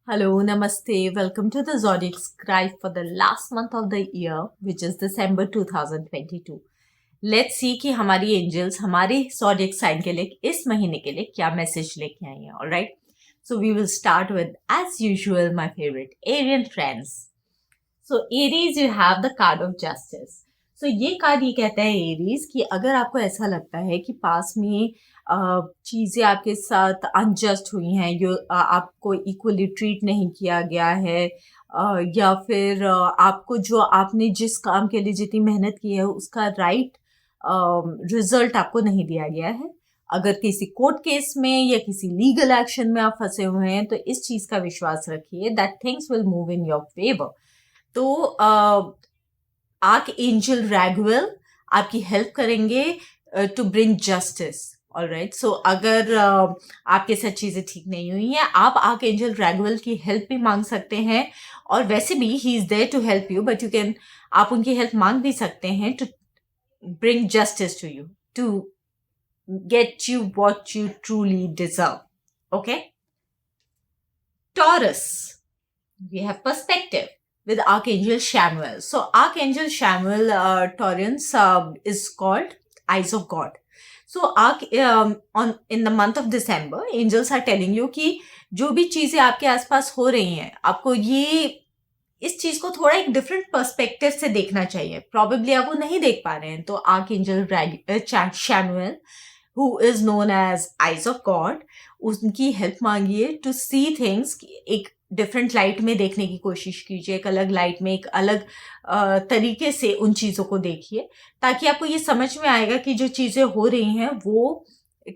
Hello, Namaste. Welcome to the Zodiac Scribe for the last month of the year, which is December 2022. Let's see कि हमारी angels हमारे Zodiac sign के लिए इस महीने के लिए क्या मैसेज लेके आई हैं. All right. So we will start with, as usual, my favorite Arian friends. So Aries, you have the card of justice. So ये कार्ड ये कहता है एरीज कि अगर आपको ऐसा लगता है कि पास में चीज़ें आपके साथ अनजस्ट हुई हैं, आपको इक्वली ट्रीट नहीं किया गया है, या फिर आपको जो आपने जिस काम के लिए जितनी मेहनत की है उसका राइट रिजल्ट आपको नहीं दिया गया है, अगर किसी कोर्ट केस में या किसी लीगल एक्शन में आप फंसे हुए हैं, तो इस चीज़ का विश्वास रखिए that things will move in your favour. तो आर्क एंजल रैगुएल आपकी हेल्प करेंगे टू ब्रिंग जस्टिस. ऑलराइट. सो अगर आपके साथ चीज़ें ठीक नहीं हुई हैं, आप आर्क एंजल रैगुएल की हेल्प भी मांग सकते हैं, और वैसे भी he is there to help you, but आप उनकी हेल्प मांग भी सकते हैं to bring justice to you, to get you what you truly deserve. Okay. Taurus, we have perspective with Archangel Chamuel. So Archangel Chamuel, Taurans, is called Eyes of God. So in the month of December, angels are telling you कि जो भी चीजें आपके आसपास हो रही हैं, आपको इस चीज को थोड़ा एक डिफरेंट पर्सपेक्टिव से देखना चाहिए. प्रॉबेबली आप वो नहीं देख पा रहे हैं, तो archangel Samuel, who is known as Eyes of God, उनकी हेल्प मांगिए टू सी थिंग्स, एक डिफरेंट लाइट में देखने की कोशिश कीजिए, एक अलग लाइट में, एक अलग तरीके से उन चीज़ों को देखिए, ताकि आपको ये समझ में आएगा कि जो चीज़ें हो रही हैं वो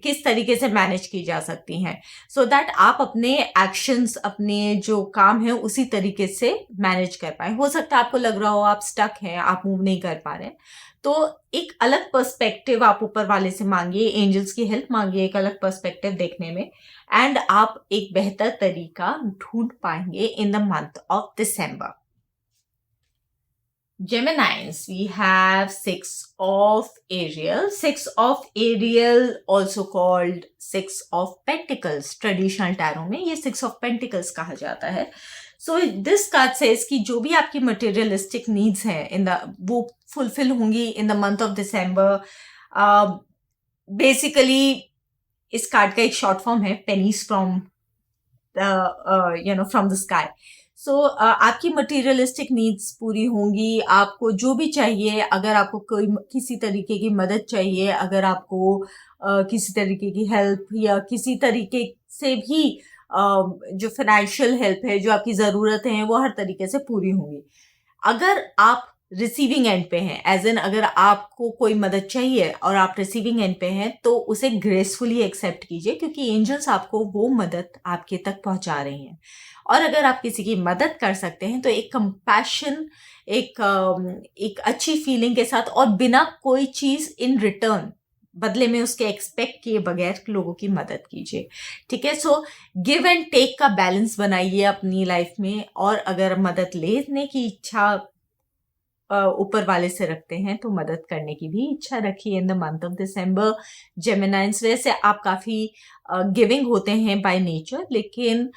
किस तरीके से मैनेज की जा सकती हैं, सो दैट आप अपने एक्शंस, अपने जो काम है उसी तरीके से मैनेज कर पाए. हो सकता है आपको लग रहा हो आप स्टक हैं, आप मूव नहीं कर पा रहे हैं, तो एक अलग पर्सपेक्टिव आप ऊपर वाले से मांगिए, एंजल्स की हेल्प मांगिए एक अलग पर्सपेक्टिव देखने में, एंड आप एक बेहतर तरीका ढूंढ पाएंगे इन the month of December. Geminis, we have Six of Ariel. Six of Ariel, also called Six of Pentacles. Traditional tarot में ये Six of Pentacles कहा जाता है. So this card says कि जो भी आपकी materialistic needs हैं वो fulfill होंगी in the month of December. Basically इस कार्ड का एक शॉर्ट फॉर्म है pennies from from the sky. सो आपकी मटेरियलिस्टिक नीड्स पूरी होंगी. आपको जो भी चाहिए, अगर आपको किसी तरीके की मदद चाहिए, अगर आपको किसी तरीके की हेल्प या किसी तरीके से भी जो फाइनेंशियल हेल्प है, जो आपकी ज़रूरतें हैं, वो हर तरीके से पूरी होंगी. अगर आप रिसीविंग एंड पे हैं, एज एन अगर आपको कोई मदद चाहिए और आप रिसीविंग एंड पे हैं, तो उसे ग्रेसफुली एक्सेप्ट कीजिए, क्योंकि एंजल्स आपको वो मदद आपके तक पहुंचा रही हैं. और अगर आप किसी की मदद कर सकते हैं, तो एक कंपैशन, एक अच्छी फीलिंग के साथ, और बिना कोई चीज़ इन रिटर्न, बदले में उसके एक्सपेक्ट किए बगैर लोगों की मदद कीजिए. ठीक है. सो गिव एंड टेक का बैलेंस बनाइए अपनी लाइफ में, और अगर मदद लेने की इच्छा ऊपर वाले से रखते हैं, तो मदद करने की भी इच्छा रखिए इन द मंथ ऑफ दिसंबर. जेमिनाइज, वैसे आप काफ़ी गिविंग होते हैं बाय नेचर, लेकिन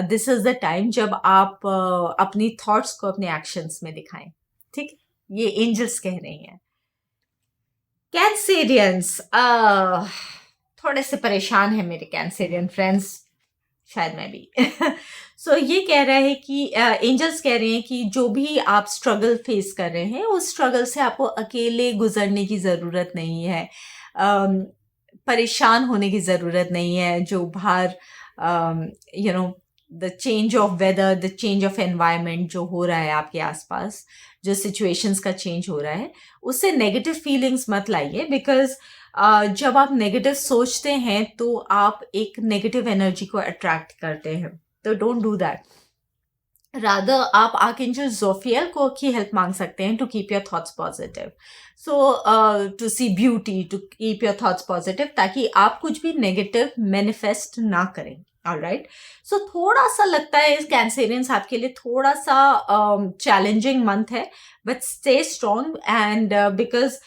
दिस इज द टाइम जब आप अपनी थॉट्स को अपने एक्शंस में दिखाएं. ठीक, ये एंजल्स कह रही हैं. कैंसेरियंस, थोड़े से परेशान हैं मेरे कैंसेरियन फ्रेंड्स, शायद मैं भी. सो ये कह रहा है कि एंजल्स कह रहे हैं कि जो भी आप स्ट्रगल फेस कर रहे हैं, उस स्ट्रगल से आपको अकेले गुजरने की ज़रूरत नहीं है, परेशान होने की ज़रूरत नहीं है. जो बाहर the change of weather, the change of environment जो हो रहा है आपके आसपास, जो सिचुएशंस का चेंज हो रहा है, उससे नेगेटिव फीलिंग्स मत लाइए, बिकॉज जब आप नेगेटिव सोचते हैं तो आप एक नेगेटिव एनर्जी को अट्रैक्ट करते हैं. तो डोंट डू दैट. रादर आप आर्कएंजल जोफियल को की हेल्प मांग सकते हैं to keep your thoughts positive. So to see beauty, to keep your thoughts positive, ताकि आप कुछ भी नेगेटिव मैनिफेस्ट ना करें. ऑलराइट. सो थोड़ा सा लगता है इस कैंसेरियंस आपके लिए थोड़ा सा चैलेंजिंग मंथ है, but stay strong, and because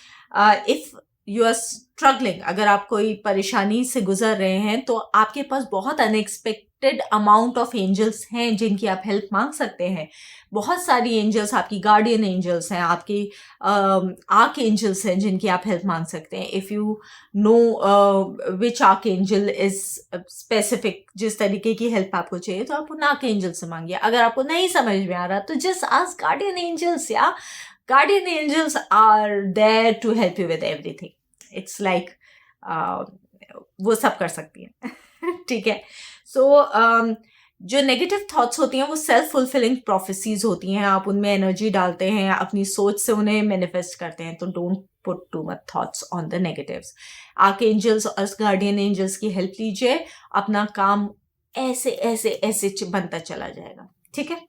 if you are struggling, अगर आप कोई परेशानी से गुजर रहे हैं, तो आपके पास बहुत अनएक्सपेक्टेड अमाउंट ऑफ एंजल्स हैं जिनकी आप हेल्प मांग सकते हैं. बहुत सारी एंजल्स, आपकी गार्डियन एंजल्स हैं, आपकी आर्क एंजल्स हैं जिनकी आप हेल्प मांग सकते हैं. If you know which arc angel is specific, जिस तरीके की हेल्प आपको चाहिए, तो आप उन आर्क एंजल से मांगिए. अगर आपको नहीं समझ में आ रहा तो जस्ट आस्क गार्डियन एंजल्स. या guardian angels are there to help you with everything. It's like वो सब कर सकती हैं. ठीक है. सो जो नेगेटिव थॉट्स होती हैं वो सेल्फ फुलफिलिंग प्रोफेसीज होती हैं. आप उनमें एनर्जी डालते हैं, अपनी सोच से उन्हें मैनिफेस्ट करते हैं. तो don't put too much thoughts on the negatives. Arch angels और गार्डियन एंजल्स की हेल्प लीजिए, अपना काम ऐसे ऐसे ऐसे बनता चला जाएगा. ठीक है.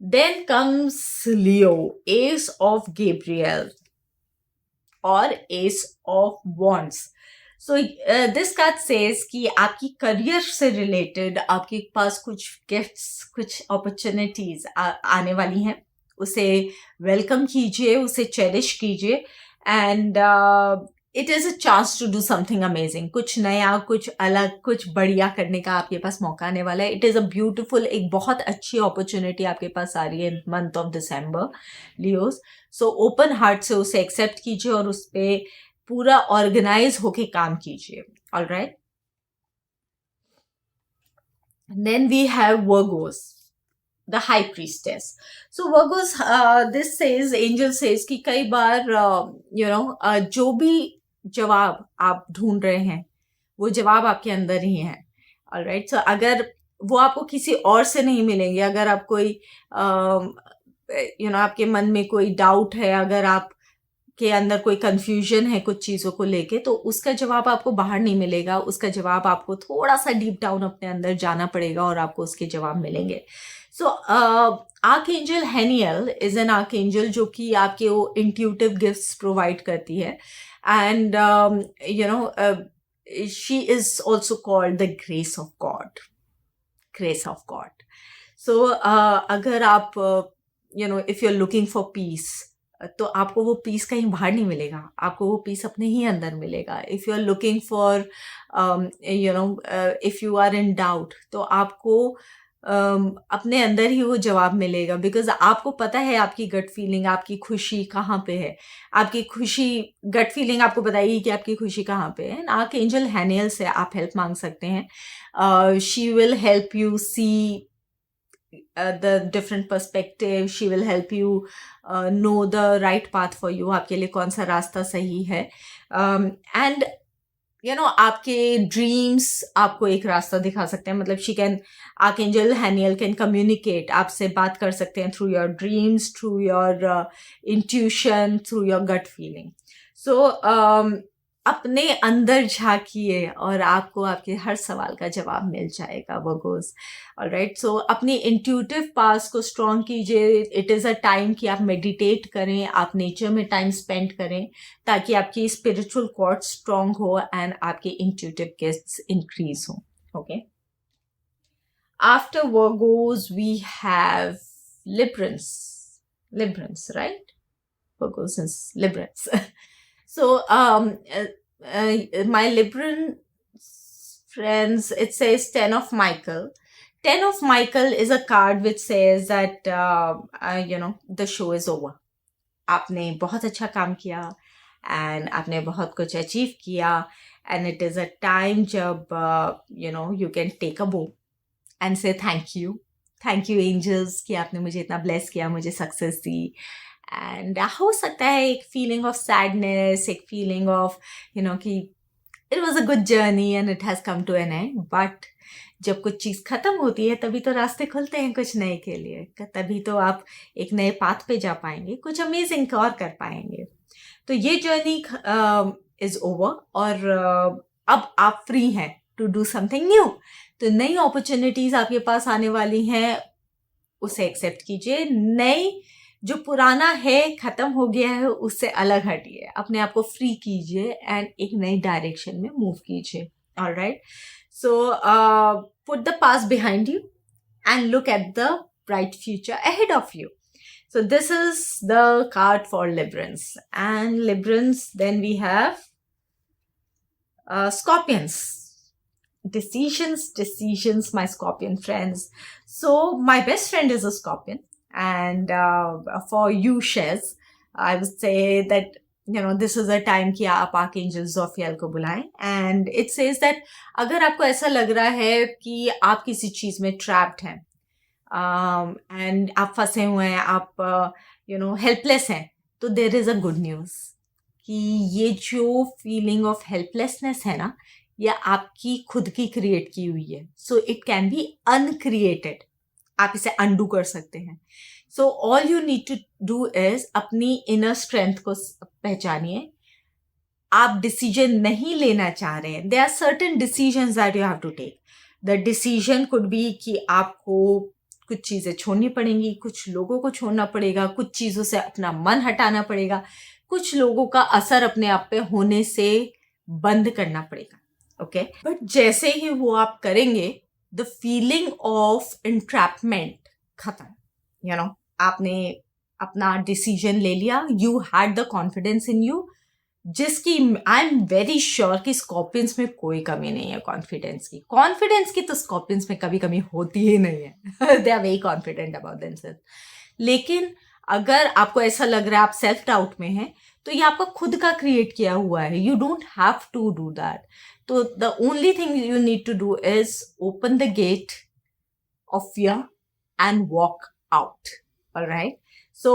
Then comes Leo, Ace of Gabriel or Ace of Wands. So this card says कि आपकी करियर से रिलेटेड आपके पास कुछ गिफ्ट्स, कुछ अपॉर्चुनिटीज आने वाली हैं. उसे वेलकम कीजिए, उसे चेरिश कीजिए. And it is a chance to do something amazing. कुछ नया, कुछ अलग, कुछ बढ़िया करने का आपके पास मौका आने वाला है. इट इज़ अ ब्यूटिफुल, एक बहुत अच्छी अपॉर्चुनिटी आपके पास आ रही है month of December, Leos. So open heart से उसे एक्सेप्ट कीजिए और उस पर पूरा ऑर्गेनाइज होके काम कीजिए. Alright. Then we have Virgos, the high priestess. So Virgos, this says, angel says कि कई बार जो भी जवाब आप ढूंढ रहे हैं वो जवाब आपके अंदर ही है. ऑलराइट. सो अगर वो आपको किसी और से नहीं मिलेंगे, अगर आप कोई आपके मन में कोई डाउट है, अगर आप के अंदर कोई कंफ्यूजन है कुछ चीज़ों को लेके, तो उसका जवाब आपको बाहर नहीं मिलेगा. उसका जवाब आपको थोड़ा सा डीप डाउन अपने अंदर जाना पड़ेगा और आपको उसके जवाब मिलेंगे. So archangel Haniel is an archangel जो कि आपके वो इंट्यूटिव गिफ्ट्स प्रोवाइड करती है. And she is also called the grace of God. Grace of God. So अगर आप if you are looking for peace, तो आपको वो पीस कहीं बाहर नहीं मिलेगा, आपको वो पीस अपने ही अंदर मिलेगा. If you are looking for if you are in doubt, तो आपको अपने अंदर ही वो जवाब मिलेगा. बिकॉज आपको पता है आपकी गट फीलिंग, आपकी खुशी कहाँ पे है. आपकी खुशी, गट फीलिंग आपको बताएगी कि आपकी खुशी कहाँ पे है. आर्कएंजल हैनियल से आप हेल्प मांग सकते हैं. She will help you see the different perspective. She will help you know the right path for you. आपके लिए कौन सा रास्ता सही है. And आपके ड्रीम्स आपको एक रास्ता दिखा सकते हैं. मतलब she can, archangel Haniel can communicate, आपसे बात कर सकते हैं through your dreams, through your intuition, through your gut feeling. So अपने अंदर झांकिए और आपको आपके हर सवाल का जवाब मिल जाएगा. वर्गोस. ऑलराइट. सो अपनी इंट्यूटिव पास को स्ट्रॉन्ग कीजिए. इट इज़ अ टाइम कि आप मेडिटेट करें, आप नेचर में टाइम स्पेंड करें, ताकि आपकी स्पिरिचुअल कॉर्ड स्ट्रॉन्ग हो एंड आपके इंट्यूटिव गिफ्ट्स इंक्रीज हो. Okay. After Virgos we have Librans. Librans, right? Virgos is Librans. So, my Libran friends, it says 10 of Michael. 10 of Michael is a card which says that, the show is over. आपने बहुत अच्छा काम किया and आपने बहुत कुछ achieve किया, and it is a time जब, you can take a bow and say thank you. Thank you angels कि आपने मुझे इतना bless किया, मुझे success दी. एंड हो सकता है एक फीलिंग ऑफ सैडनेस, एक फीलिंग ऑफ कि it was a good journey and it has come to an end. But जब कुछ चीज़ ख़त्म होती है तभी तो रास्ते खुलते हैं कुछ नए के लिए. तभी तो आप एक नए पाथ पे जा पाएंगे, कुछ अमेजिंग और कर पाएंगे. तो ये जर्नी इज़ ओवर और अब आप फ्री हैं टू डू समथिंग न्यू. तो नई अपॉर्चुनिटीज़ आपके पास आने वाली हैं, उसे एक्सेप्ट कीजिए. नई, जो पुराना है, खत्म हो गया है, उससे अलग हटिए, अपने आप को फ्री कीजिए एंड एक नई डायरेक्शन में मूव कीजिए. Alright. So put the past behind you and look at the bright future ahead of you. So this is the card for Librans. And Librans, then we have Scorpions. Decisions, my Scorpion friends. So my best friend is a Scorpion. And for you, Shez, I would say that, this is a time कि आप archangel Jophiel को बुलाएं. And it says that अगर आपको ऐसा लग रहा है कि आप किसी चीज में trapped हैं, एंड आप फंसे हुए हैं, आप हेल्पलेस हैं, तो there is a good news कि ये जो फीलिंग ऑफ हेल्पलेसनेस है ना, ये आपकी खुद की क्रिएट की हुई है. So it can be uncreated. आप इसे अनडू कर सकते हैं. So all you need to do is अपनी इनर स्ट्रेंथ को पहचानिए. आप डिसीजन नहीं लेना चाह रहे हैं. There are certain decisions that you have to take. The decision could be कि आपको कुछ चीज़ें छोड़नी पड़ेंगी, कुछ लोगों को छोड़ना पड़ेगा, कुछ चीज़ों से अपना मन हटाना पड़ेगा, कुछ लोगों का असर अपने आप पे होने से बंद करना पड़ेगा. ओके, बट जैसे ही वो आप करेंगे, द फीलिंग ऑफ इंट्रैपमेंट खत्म. आपने अपना डिसीजन ले लिया. You had the confidence in you, जिसकी आई एम वेरी श्योर कि स्कॉर्पियंस में कोई कमी नहीं है कॉन्फिडेंस की तो स्कॉर्पियंस में कभी कमी होती ही नहीं है. They are very confident about themselves. लेकिन अगर आपको ऐसा लग रहा है आप सेल्फ डाउट में हैं, तो ये आपका खुद का क्रिएट किया हुआ है. You don't have to do that. तो the only thing you need to do is open the gate of fear and walk out. Alright, so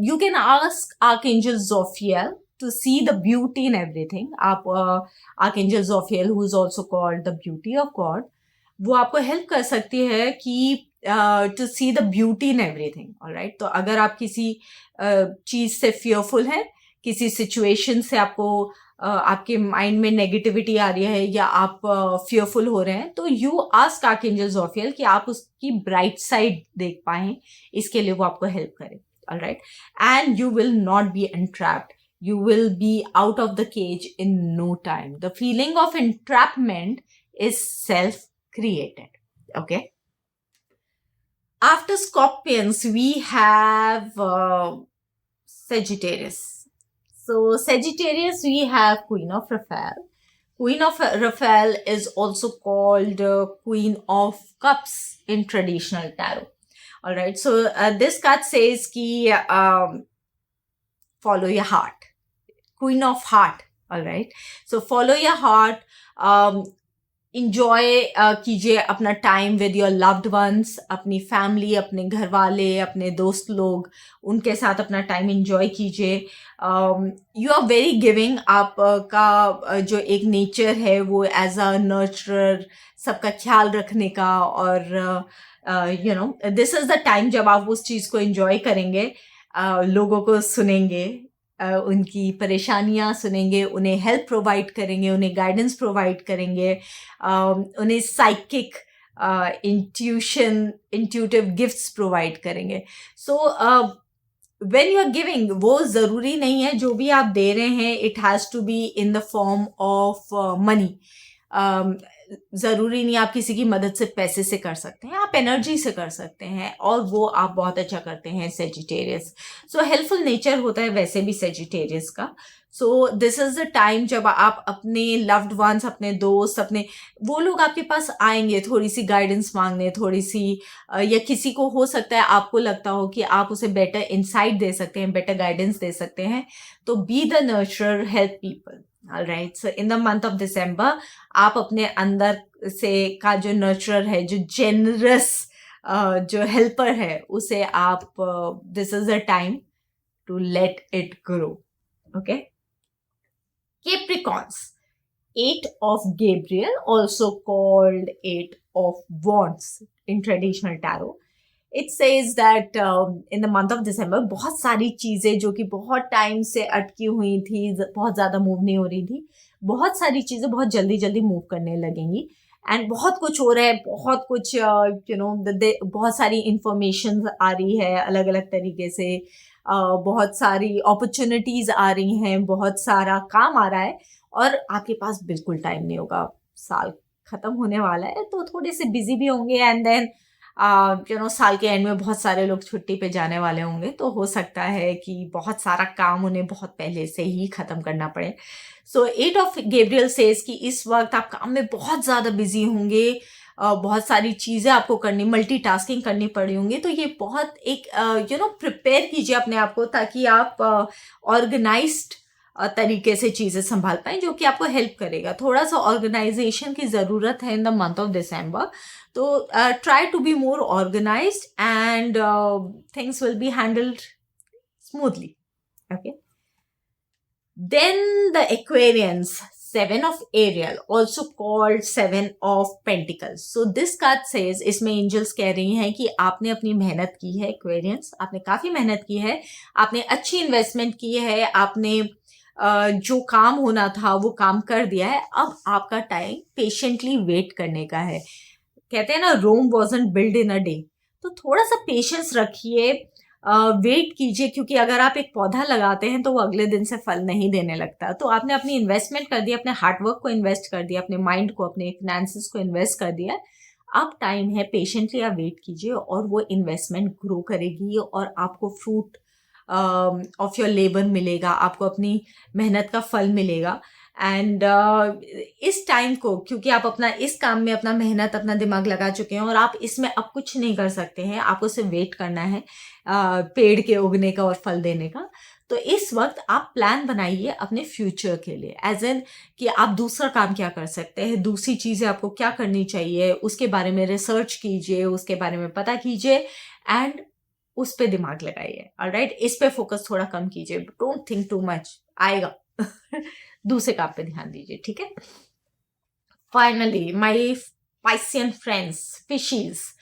you can ask Archangel Zophiel to see the beauty in everything. आप Archangel Zophiel, who is also called the beauty of God, वो आपको help कर सकती है कि to see the beauty in everything. Alright, तो अगर आप किसी चीज से fearful हैं, किसी सिचुएशन से आपको आपके माइंड में नेगेटिविटी आ रही है या आप fearful हो रहे हैं, तो यू आस्क आर्कएंजल जोफियल कि आप उसकी ब्राइट साइड देख पाएं. इसके लिए वो आपको हेल्प करे. Alright, and you will not be entrapped. You will be out of the cage in no time. The feeling of entrapment is self-created. Okay. After Scorpions, we have Sagittarius. So Sagittarius, we have Queen of Raphael. Queen of Raphael is also called Queen of Cups in traditional tarot. All right, so this card says ki follow your heart. Queen of Heart. All right, so follow your heart. Enjoy कीजिए अपना time with your loved ones. अपनी family, अपने घर वाले, अपने दोस्त लोग, उनके साथ अपना टाइम एंजॉय कीजिए. You are very giving. आपका जो एक नेचर है वो एज अ नर्चरर, सबका ख्याल रखने का, और दिस इज द टाइम जब आप उस चीज को एंजॉय करेंगे. लोगों को सुनेंगे, उनकी परेशानियां सुनेंगे, उन्हें हेल्प प्रोवाइड करेंगे, उन्हें गाइडेंस प्रोवाइड करेंगे, उन्हें साइकिक इंट्यूटिव गिफ्ट्स प्रोवाइड करेंगे. So when you are giving, वो ज़रूरी नहीं है जो भी आप दे रहे हैं it has to be in the form of money. ज़रूरी नहीं आप किसी की मदद से पैसे से कर सकते हैं, आप एनर्जी से कर सकते हैं, और वो आप बहुत अच्छा करते हैं सेजिटेरियस. सो हेल्पफुल नेचर होता है वैसे भी सेजिटेरियस का. So this is the time जब आप अपने लव्ड वंस, अपने दोस्त, अपने वो लोग आपके पास आएंगे थोड़ी सी गाइडेंस मांगने, थोड़ी सी या किसी को हो सकता है आपको लगता हो कि आप उसे बेटर इंसाइट दे सकते हैं, बेटर गाइडेंस दे सकते हैं. तो be the नर्चरर, help people. Alright, so in the month of December, आप अपने अंदर से का जो नर्चरर है, जो जेनरस जो हेल्पर है, उसे आप this is the time to let it grow. Okay. Capricorns, 8 of Gabriel, also called 8 of Wands in traditional tarot. It says that in the month of December, बहुत सारी चीज़ें जो कि बहुत टाइम से अटकी हुई थी, बहुत ज़्यादा मूव नहीं हो रही थी, बहुत सारी चीज़ें बहुत जल्दी जल्दी मूव करने लगेंगी. एंड बहुत कुछ हो रहा है, बहुत कुछ बहुत सारी इंफॉर्मेशन आ रही है अलग अलग तरीके से, बहुत सारी अपॉर्चुनिटीज़ आ रही हैं, बहुत सारा काम आ रहा है, और आपके पास बिल्कुल टाइम नहीं होगा. साल ख़त्म होने वाला है तो थोड़े से बिजी भी होंगे. एंड देन साल के एंड में बहुत सारे लोग छुट्टी पे जाने वाले होंगे, तो हो सकता है कि बहुत सारा काम उन्हें बहुत पहले से ही खत्म करना पड़े। सो 8 ऑफ गैब्रियल सेज कि इस वक्त आप काम में बहुत ज़्यादा बिजी होंगे, बहुत सारी चीज़ें आपको करनी, मल्टीटास्किंग करनी पड़ी होंगी। तो ये बहुत एक प्रिपेयर कीजिए अपने आप को, ताकि आप ऑर्गेनाइज्ड तरीके से चीज़ें संभाल पाएं, जो कि आपको हेल्प करेगा। थोड़ा सा ऑर्गेनाइजेशन की ज़रूरत है इन द मंथ ऑफ दिसंबर, तो try to be more organized and things will be handled smoothly. Okay. Then the Aquarians, 7 of Ariel, also called 7 of Pentacles. So this card says, इसमें angels कह रही हैं कि आपने अपनी मेहनत की है Aquarians, आपने काफी मेहनत की है, आपने अच्छी इन्वेस्टमेंट की है, आपने जो काम होना था वो काम कर दिया है। अब आपका टाइम पेशेंटली वेट करने का है। कहते हैं ना, Rome wasn't build in a day. तो थोड़ा सा पेशेंस रखिए, वेट कीजिए, क्योंकि अगर आप एक पौधा लगाते हैं तो वो अगले दिन से फल नहीं देने लगता। तो आपने अपनी इन्वेस्टमेंट कर दी, अपने हार्डवर्क को इन्वेस्ट कर दिया, अपने माइंड को, अपने फिनेंसेस को इन्वेस्ट कर दिया। अब टाइम है, पेशेंटली आप वेट कीजिए और वो इन्वेस्टमेंट ग्रो करेगी और आपको फ्रूट ऑफ योर लेबर मिलेगा, आपको अपनी मेहनत का फल मिलेगा। एंड इस टाइम को, क्योंकि आप अपना इस काम में अपना मेहनत, अपना दिमाग लगा चुके हैं और आप इसमें अब कुछ नहीं कर सकते हैं, आपको सिर्फ वेट करना है पेड़ के उगने का और फल देने का। तो इस वक्त आप प्लान बनाइए अपने फ्यूचर के लिए, एज एन कि आप दूसरा काम क्या कर सकते हैं, दूसरी चीज़ें आपको क्या करनी चाहिए, उसके बारे में रिसर्च कीजिए, उसके बारे में पता कीजिए एंड उस पे दिमाग लगाइए। ऑलराइट, इस पे फोकस थोड़ा कम कीजिए, डोंट थिंक टू मच, आएगा। दूसरे काम पे ध्यान दीजिए, ठीक है। Finally my Piscean friends, fishes,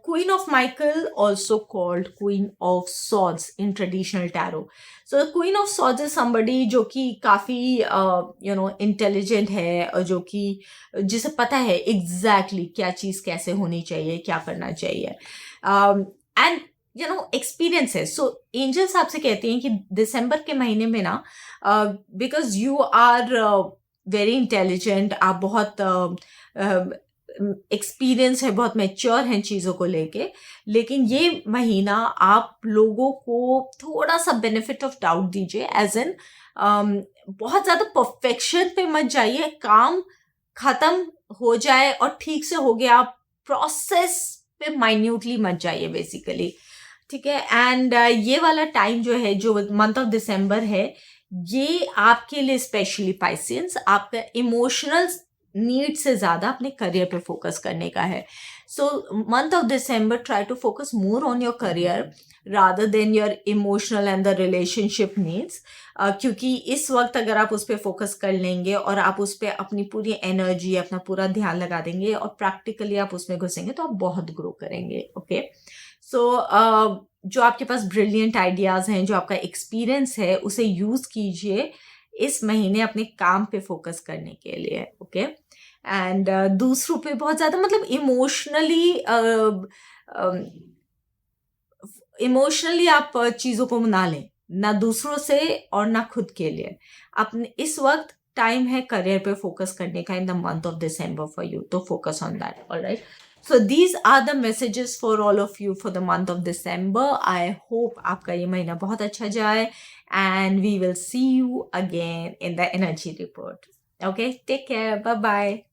Queen of Michael, also called Queen of Swords in traditional tarot. So Queen of Swords is somebody जो कि काफी इंटेलिजेंट है, और जो कि जिसे पता है एग्जैक्टली क्या चीज कैसे होनी चाहिए, क्या करना चाहिए, एंड एक्सपीरियंस है। सो एंजल्स आपसे कहती हैं कि दिसंबर के महीने में ना, because you are very intelligent, आप बहुत एक्सपीरियंस है, बहुत मैच्योर हैं चीज़ों को लेके, लेकिन ये महीना आप लोगों को थोड़ा सा बेनिफिट ऑफ डाउट दीजिए, एज एन बहुत ज़्यादा परफेक्शन पे मत जाइए, काम खत्म हो जाए और ठीक से हो गया, प्रोसेस पे माइन्यूटली मत जाइए बेसिकली, ठीक है। एंड ये वाला टाइम जो है, जो मंथ ऑफ दिसंबर है, ये आपके लिए स्पेशली पाइसियंस, आपका इमोशनल नीड से ज्यादा अपने करियर पे फोकस करने का है। So month of December try to focus more on your career rather than your emotional and the relationship needs, क्योंकि इस वक्त अगर आप उस पर फोकस कर लेंगे और आप उस पर अपनी पूरी एनर्जी, अपना पूरा ध्यान लगा देंगे और प्रैक्टिकली आप उसमें घुसेंगे, तो आप बहुत ग्रो करेंगे। ओके, सो जो आपके पास ब्रिलियंट आइडियाज हैं, जो आपका एक्सपीरियंस है, उसे यूज कीजिए इस महीने अपने काम पे फोकस करने के लिए। ओके, एंड दूसरों पे बहुत ज्यादा, मतलब इमोशनली आप चीजों को ना लें, ना दूसरों से और ना खुद के लिए। अपने इस वक्त टाइम है करियर पे फोकस करने का in the month of December for you, तो focus on that. Alright, so these are the messages for all of you for the month of December. I hope आपका ये महीना बहुत अच्छा जाए, and we will see you again in the energy report. Okay, take care, bye bye.